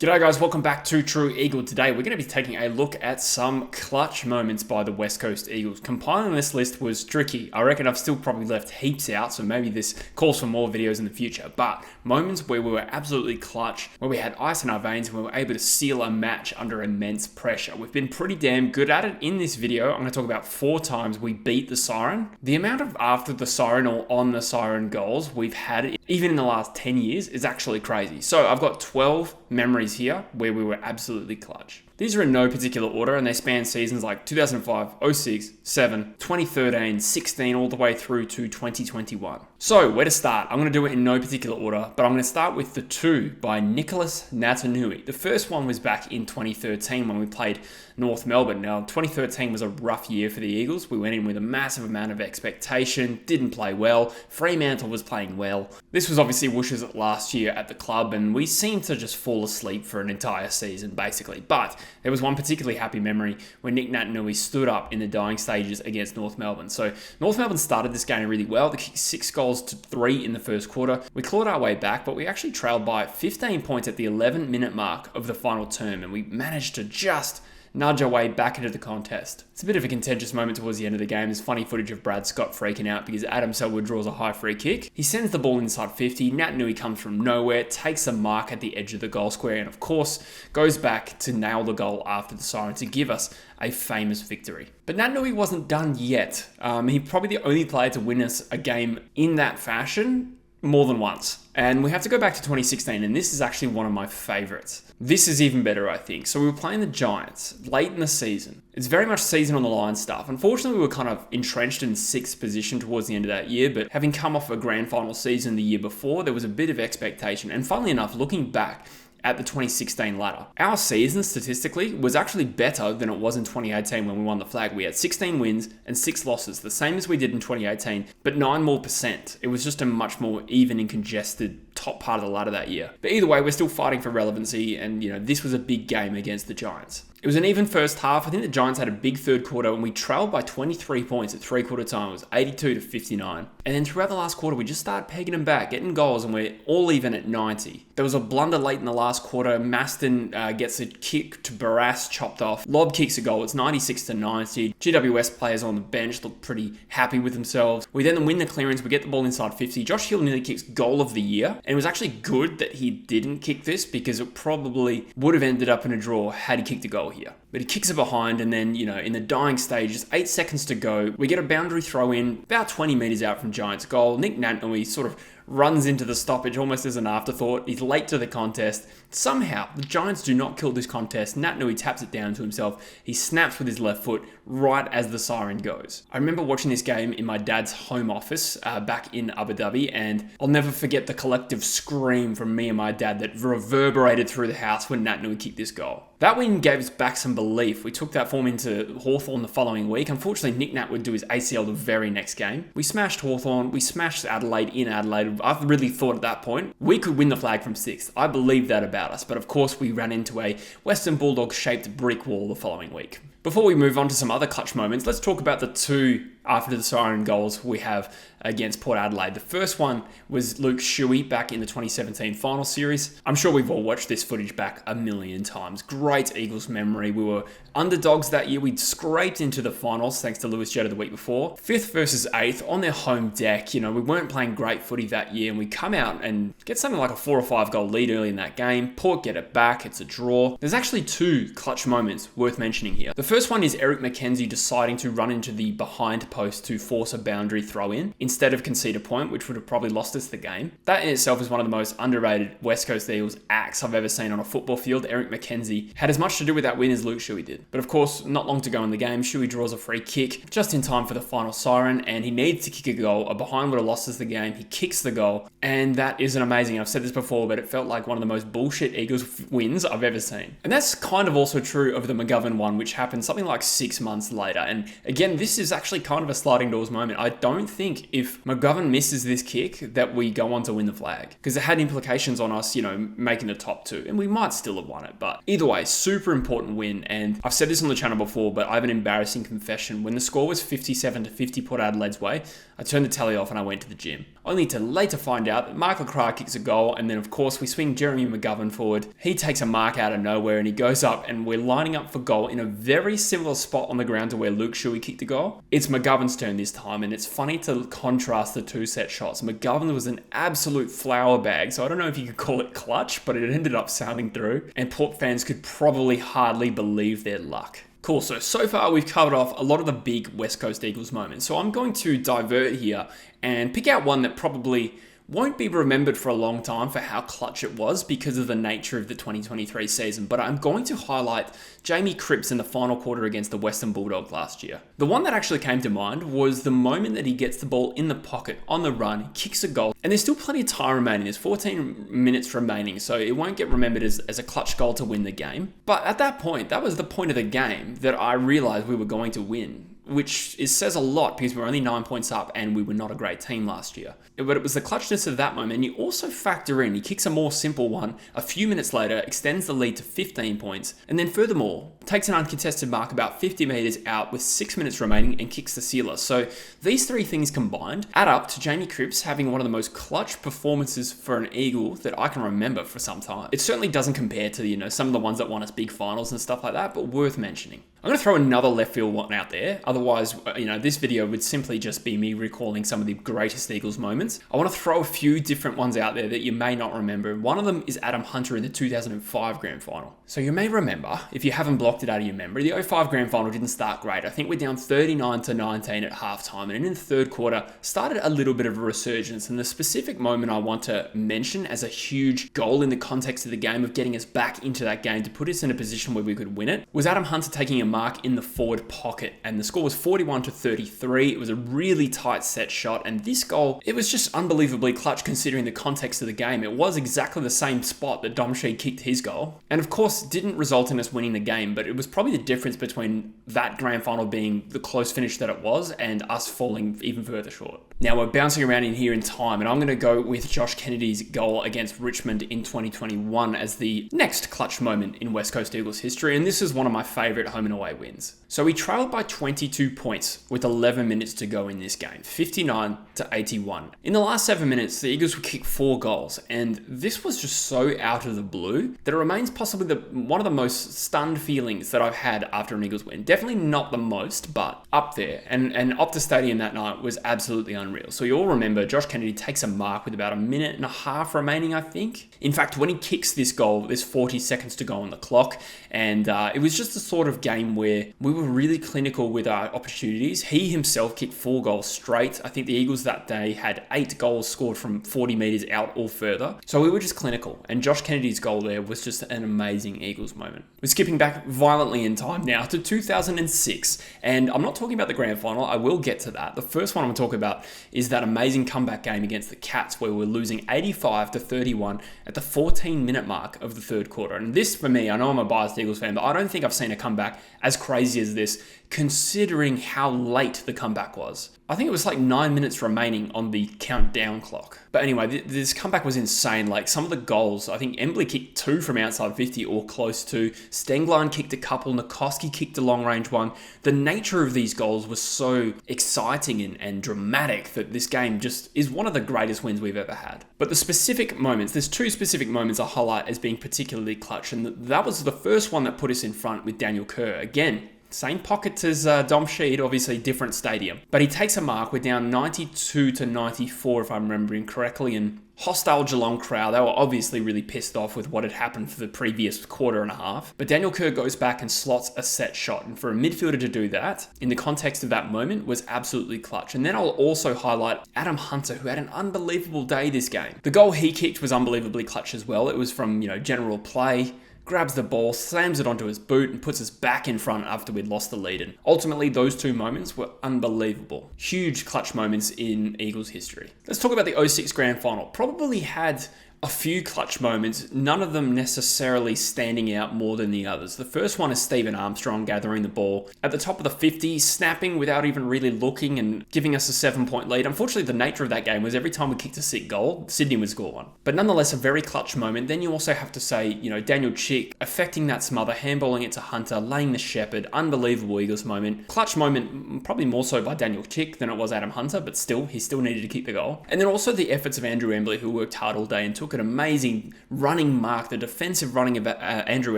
G'day guys, welcome back to True Eagle. Today we're going to be taking a look at some clutch moments by the West Coast Eagles. Compiling this list was tricky. I reckon I've still probably left heaps out, so maybe this calls for more videos in the future. But moments where we were absolutely clutch, where we had ice in our veins and we were able to seal a match under immense pressure. We've been pretty damn good at it. In this video, I'm going to talk about 4 times we beat the siren. The amount of after the siren or on the siren goals we've had, even in the last 10 years, is actually crazy. So I've got 12 memories here where we were absolutely clutch. These are in no particular order and they span seasons like 2005, 06, 7, 2013, 16, all the way through to 2021. So where to start? I'm going to do it in no particular order, but I'm going to start with the 2 by Nic Naitanui. The first one was back in 2013 when we played North Melbourne. Now, 2013 was a rough year for the Eagles. We went in with a massive amount of expectation, didn't play well. Fremantle was playing well. This was obviously Woosh's last year at the club and we seemed to just fall asleep for an entire season, basically. But there was one particularly happy memory when Nic Naitanui stood up in the dying stages against North Melbourne. So North Melbourne started this game really well. They kicked 6 goals to 3 in the first quarter. We clawed our way back, but we actually trailed by 15 points at the 11-minute mark of the final term, and we managed to just nudge our way back into the contest. It's a bit of a contentious moment towards the end of the game. There's funny footage of Brad Scott freaking out because Adam Selwood draws a high free kick. He sends the ball inside 50. Naitanui comes from nowhere, takes a mark at the edge of the goal square, and of course goes back to nail the goal after the siren to give us a famous victory. But Naitanui wasn't done yet. He's probably the only player to win us a game in that fashion more than once. And we have to go back to 2016, and this is actually one of my favorites. This is even better, I think. So we were playing the Giants late in the season. It's very much season on the line stuff. Unfortunately, we were kind of entrenched in 6th position towards the end of that year, but having come off a grand final season the year before, there was a bit of expectation. And funnily enough, looking back at the 2016 ladder, our season statistically was actually better than it was in 2018 when we won the flag. We had 16 wins and 6 losses, the same as we did in 2018, but 9 more percent. It was just a much more even and congested top part of the ladder that year. But either way, we're still fighting for relevancy, and this was a big game against the Giants. It was an even first half. I think the Giants had a big third quarter and we trailed by 23 points at 3/4 time. It was 82-59. And then throughout the last quarter, we just started pegging them back, getting goals, and we're all even at 90. There was a blunder late in the last quarter. Maston gets a kick to Barras, chopped off. Lob kicks a goal. It's 96-90. GWS players on the bench look pretty happy with themselves. We then win the clearance. We get the ball inside 50. Josh Hill nearly kicks goal of the year. And it was actually good that he didn't kick this because it probably would have ended up in a draw had he kicked a goal here. But he kicks it behind, and then, in the dying stage, just 8 seconds to go, we get a boundary throw in about 20 metres out from Giants goal. Nic Naitanui sort of runs into the stoppage almost as an afterthought. He's late to the contest. Somehow, the Giants do not kill this contest. Naitanui taps it down to himself. He snaps with his left foot right as the siren goes. I remember watching this game in my dad's home office back in Abu Dhabi, and I'll never forget the collective scream from me and my dad that reverberated through the house when Naitanui kicked this goal. That win gave us back some belief. We took that form into Hawthorn the following week. Unfortunately, Nic Nat would do his ACL the very next game. We smashed Hawthorn. We smashed Adelaide in Adelaide. I really thought at that point we could win the flag from 6th. I believed that about us. But of course, we ran into a Western Bulldog-shaped brick wall the following week. Before we move on to some other clutch moments, let's talk about the 2 after the siren goals we have against Port Adelaide. The first one was Luke Shuey back in the 2017 final series. I'm sure we've all watched this footage back a million times. Great Eagles memory. We were underdogs that year. We'd scraped into the finals thanks to Jetta the week before. 5th versus 8th on their home deck. We weren't playing great footy that year, and we come out and get something like a 4 or 5 goal lead early in that game. Port get it back. It's a draw. There's actually 2 clutch moments worth mentioning here. The first one is Eric McKenzie deciding to run into the behind post to force a boundary throw in instead of concede a point, which would have probably lost us the game. That in itself is one of the most underrated West Coast Eagles acts I've ever seen on a football field. Eric McKenzie had as much to do with that win as Luke Shuey did. But of course, not long to go in the game, Shuey draws a free kick just in time for the final siren, and he needs to kick a goal. A behind would have lost us the game. He kicks the goal, and that is an amazing. I've said this before, but it felt like one of the most bullshit Eagles wins I've ever seen. And that's kind of also true of the McGovern one, which happened happened something like 6 months later. And again, this is actually kind of a sliding doors moment. I don't think if McGovern misses this kick that we go on to win the flag, because it had implications on us, making the top 2, and we might still have won it. But either way, super important win. And I've said this on the channel before, but I have an embarrassing confession. When the score was 57-50 Port Adelaide's way, I turned the tally off and I went to the gym, only to later find out that Michael Cry kicks a goal, and then of course we swing Jeremy McGovern forward. He takes a mark out of nowhere and he goes up, and we're lining up for goal in a very similar spot on the ground to where Luke Shuey kicked the goal. It's McGovern's turn this time, and it's funny to contrast the 2 set shots. McGovern was an absolute flower bag, so I don't know if you could call it clutch, but it ended up sounding through, and Port fans could probably hardly believe their luck. Cool, so far we've covered off a lot of the big West Coast Eagles moments, so I'm going to divert here and pick out one that probably won't be remembered for a long time for how clutch it was because of the nature of the 2023 season, but I'm going to highlight Jamie Cripps in the final quarter against the Western Bulldogs last year. The one that actually came to mind was the moment that he gets the ball in the pocket on the run, kicks a goal, and there's still plenty of time remaining. There's 14 minutes remaining, so it won't get remembered as a clutch goal to win the game. But at that point, that was the point of the game that I realized we were going to win, which says a lot because we were only 9 points up and we were not a great team last year. But it was the clutchness of that moment. And you also factor in, he kicks a more simple one a few minutes later, extends the lead to 15 points, and then furthermore, takes an uncontested mark about 50 metres out with 6 minutes remaining and kicks the sealer. So these 3 things combined add up to Jamie Cripps having one of the most clutch performances for an Eagle that I can remember for some time. It certainly doesn't compare to, some of the ones that won us big finals and stuff like that, but worth mentioning. I'm going to throw another left field one out there. Otherwise, this video would simply just be me recalling some of the greatest Eagles moments. I want to throw a few different ones out there that you may not remember. One of them is Adam Hunter in the 2005 Grand Final. So you may remember, if you haven't blocked it out of your memory, the 05 Grand Final didn't start great. I think we're down 39-19 at halftime, and in the third quarter, started a little bit of a resurgence. And the specific moment I want to mention as a huge goal in the context of the game of getting us back into that game to put us in a position where we could win it was Adam Hunter taking a mark in the forward pocket, and the score was 41-33. It was a really tight set shot, and this goal, it was just unbelievably clutch considering the context of the game. It was exactly the same spot that Dom Shee kicked his goal, and of course didn't result in us winning the game, but it was probably the difference between that grand final being the close finish that it was and us falling even further short. Now we're bouncing around in here in time, and I'm going to go with Josh Kennedy's goal against Richmond in 2021 as the next clutch moment in West Coast Eagles history, and this is one of my favourite home and away wins. So we trailed by 22 points with 11 minutes to go in this game, 59-81. In the last 7 minutes, the Eagles would kick 4 goals, and this was just so out of the blue that it remains possibly one of the most stunned feelings that I've had after an Eagles win. Definitely not the most, but up there. And Optus Stadium that night was absolutely unreal. So you all remember Josh Kennedy takes a mark with about a minute and a half remaining, I think. In fact, when he kicks this goal, there's 40 seconds to go on the clock, and it was just the sort of game where we were really clinical with our opportunities. He himself kicked 4 goals straight. I think the Eagles that day had 8 goals scored from 40 metres out or further. So we were just clinical, and Josh Kennedy's goal there was just an amazing Eagles moment. We're skipping back violently in time now to 2006, and I'm not talking about the grand final. I will get to that. The first one I'm talking about is that amazing comeback game against the Cats where we're losing 85-31 at the 14-minute mark of the third quarter. And this, for me, I know I'm a biased Eagles fan, but I don't think I've seen a comeback as crazy as this, considering how late the comeback was. I think it was like 9 minutes remaining on the countdown clock. But anyway, this comeback was insane. Like some of the goals, I think Embley kicked 2 from outside 50 or close to. Stenglein kicked a couple. Nikoski kicked a long range one. The nature of these goals was so exciting and dramatic that this game just is one of the greatest wins we've ever had. But the specific moments, there's 2 specific moments I highlight as being particularly clutch. And that was the first one that put us in front with Daniel Kerr. Again, same pockets as Dom Sheed, obviously different stadium. But he takes a mark. We're down 92-94, if I'm remembering correctly, and hostile Geelong crowd. They were obviously really pissed off with what had happened for the previous quarter and a half. But Daniel Kerr goes back and slots a set shot. And for a midfielder to do that, in the context of that moment, was absolutely clutch. And then I'll also highlight Adam Hunter, who had an unbelievable day this game. The goal he kicked was unbelievably clutch as well. It was from, general play. Grabs the ball, slams it onto his boot, and puts us back in front after we'd lost the lead. And ultimately, those 2 moments were unbelievable. Huge clutch moments in Eagles history. Let's talk about the 06 Grand Final. Probably had a few clutch moments, none of them necessarily standing out more than the others. The first one is Stephen Armstrong gathering the ball at the top of the 50, snapping without even really looking and giving us a 7-point lead. Unfortunately, the nature of that game was every time we kicked a sick goal, Sydney would score one. But nonetheless, a very clutch moment. Then you also have to say, Daniel Chick affecting that smother, handballing it to Hunter, laying the shepherd, unbelievable Eagles moment. Clutch moment, probably more so by Daniel Chick than it was Adam Hunter, but still, he still needed to keep the goal. And then also the efforts of Andrew Embley, who worked hard all day and took an amazing running mark, the defensive running of Andrew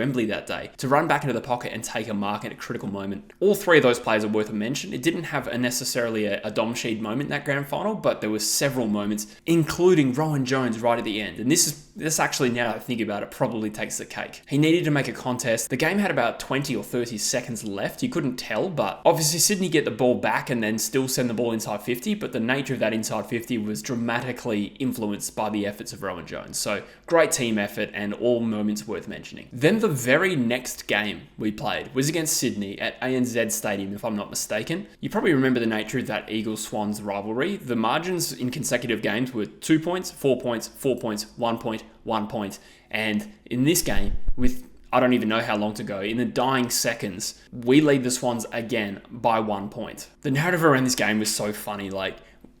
Embley that day, to run back into the pocket and take a mark at a critical moment. All three of those players are worth a mention. It didn't have necessarily a Dom Sheed moment in that grand final, but there were several moments, including Rowan Jones right at the end. And this actually, now that I think about it, probably takes the cake. He needed to make a contest. The game had about 20 or 30 seconds left. You couldn't tell, but obviously Sydney get the ball back and then still send the ball inside 50, but the nature of that inside 50 was dramatically influenced by the efforts of Rowan Jones. So great team effort and all moments worth mentioning. Then the very next game we played was against Sydney at ANZ Stadium, if I'm not mistaken. You probably remember the nature of that Eagles-Swans rivalry. The margins in consecutive games were 2 points, 4 points, 4 points, 1 point, 1 point. And in this game, with I don't even know how long to go, in the dying seconds, we lead the Swans again by 1 point. The narrative around this game was so funny.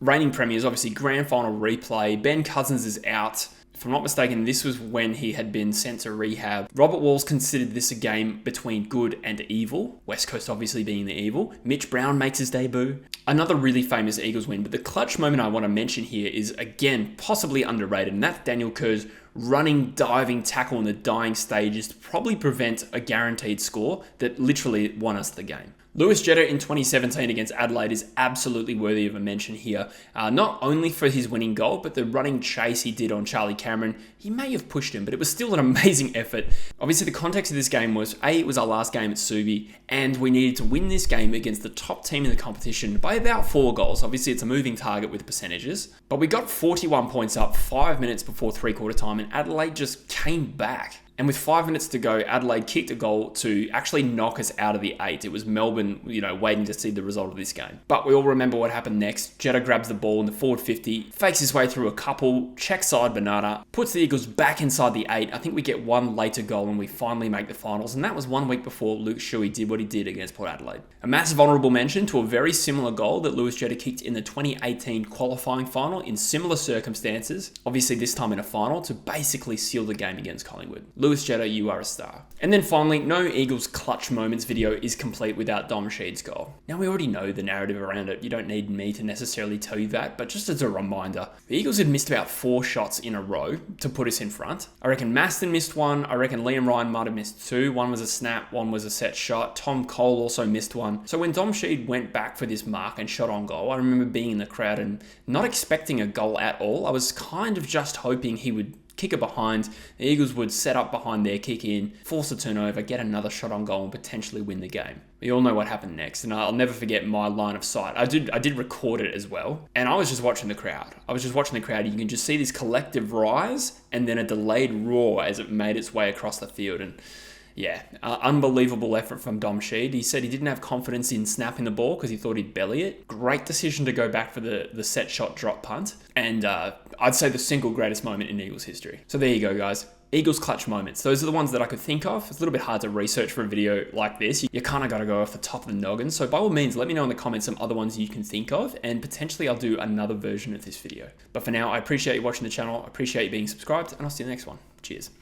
Reigning premiers, obviously grand final replay. Ben Cousins is out. If I'm not mistaken, this was when he had been sent to rehab. Robert Walls considered this a game between good and evil. West Coast obviously being the evil. Mitch Brown makes his debut. Another really famous Eagles win, but the clutch moment I want to mention here is, again, possibly underrated, and that's Daniel Kerr's running, diving tackle in the dying stages to probably prevent a guaranteed score that literally won us the game. Lewis Jetta in 2017 against Adelaide is absolutely worthy of a mention here. Not only for his winning goal, but the running chase he did on Charlie Cameron. He may have pushed him, but it was still an amazing effort. Obviously, the context of this game was, it was our last game at Subi, and we needed to win this game against the top team in the competition by about 4 goals. Obviously, it's a moving target with percentages, but we got 41 points up 5 minutes before three-quarter time, and Adelaide just came back. And with 5 minutes to go, Adelaide kicked a goal to actually knock us out of the 8. It was Melbourne, waiting to see the result of this game. But we all remember what happened next. Jetta grabs the ball in the forward 50, fakes his way through a couple, checks side Banana, puts the Eagles back inside the 8. I think we get one later goal and we finally make the finals. And that was 1 week before Luke Shuey did what he did against Port Adelaide. A massive honourable mention to a very similar goal that Lewis Jetta kicked in the 2018 qualifying final in similar circumstances. Obviously this time in a final to basically seal the game against Collingwood. Lewis Jetta, you are a star. And then finally, no Eagles clutch moments video is complete without Dom Sheed's goal. Now we already know the narrative around it. You don't need me to necessarily tell you that, but just as a reminder, the Eagles had missed about 4 shots in a row to put us in front. I reckon Maston missed one. I reckon Liam Ryan might have missed 2. One was a snap, one was a set shot. Tom Cole also missed one. So when Dom Sheed went back for this mark and shot on goal, I remember being in the crowd and not expecting a goal at all. I was kind of just hoping he would kick it behind, the Eagles would set up behind their kick in, force a turnover, get another shot on goal and potentially win the game. We all know what happened next, and I'll never forget my line of sight. I did record it as well, and I was just watching the crowd. You can just see this collective rise and then a delayed roar as it made its way across the field. And yeah, unbelievable effort from Dom Sheed. He said he didn't have confidence in snapping the ball because he thought he'd belly it. Great decision to go back for the set shot drop punt. And I'd say the single greatest moment in Eagles history. So there you go, guys. Eagles clutch moments. Those are the ones that I could think of. It's a little bit hard to research for a video like this. You kind of got to go off the top of the noggin. So by all means, let me know in the comments some other ones you can think of, and potentially I'll do another version of this video. But for now, I appreciate you watching the channel. I appreciate you being subscribed, and I'll see you in the next one. Cheers.